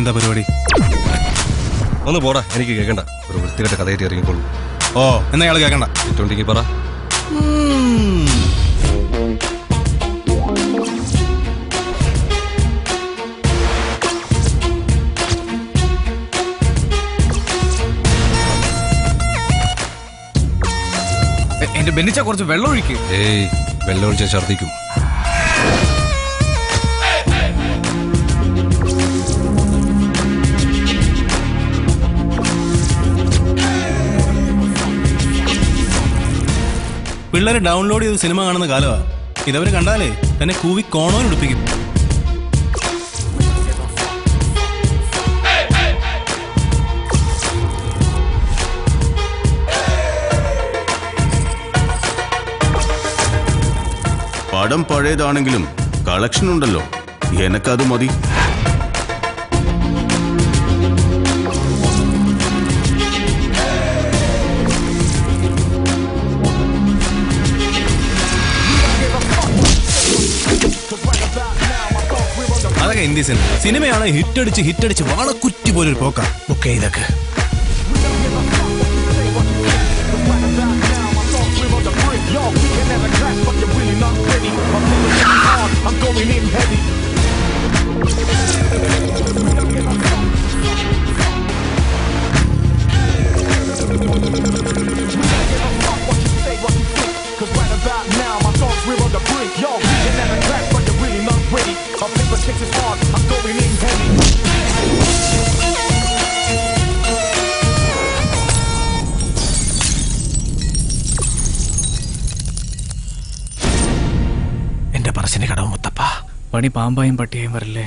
എന്താ പരിപാടി? ഒന്ന് പോടാ, എനിക്ക് കേൾക്കണ്ട. ഒരു വൃത്തികെട്ട കഥയായിട്ട് ഇറങ്ങിക്കോളൂ. ഓ, എന്നാ അയാൾ കേൾക്കണ്ട. ചുറ്റുണ്ടെങ്കിൽ പറ. എന്റെ ബെന്നിച്ച കുറച്ച് വെള്ളം ഒഴിക്ക്. ഏയ്, വെള്ളം ഒഴിച്ചാൽ ഛർദ്ദിക്കും. പിള്ളേരെ ഡൗൺലോഡ് ചെയ്ത് സിനിമ കാണുന്ന കാലമാണ്. ഇതവര് കണ്ടാലേ തന്നെ കൂവി കോണോയിലെടുപ്പിക്കും. പടം പഴയതാണെങ്കിലും കളക്ഷൻ ഉണ്ടല്ലോ, എനക്കത് മതി. അതൊക്കെ ഹിന്ദി സിനിമയാണ്. ഹിറ്റടിച്ച് വാളക്കുറ്റി പോലൊരു പോക്ക. ഒക്കെ ഇതൊക്കെ എന്റെ പറശ്ശിനി കടവ് മുത്തപ്പ. പണി പാമ്പായും പട്ടിയായും വരില്ലേ?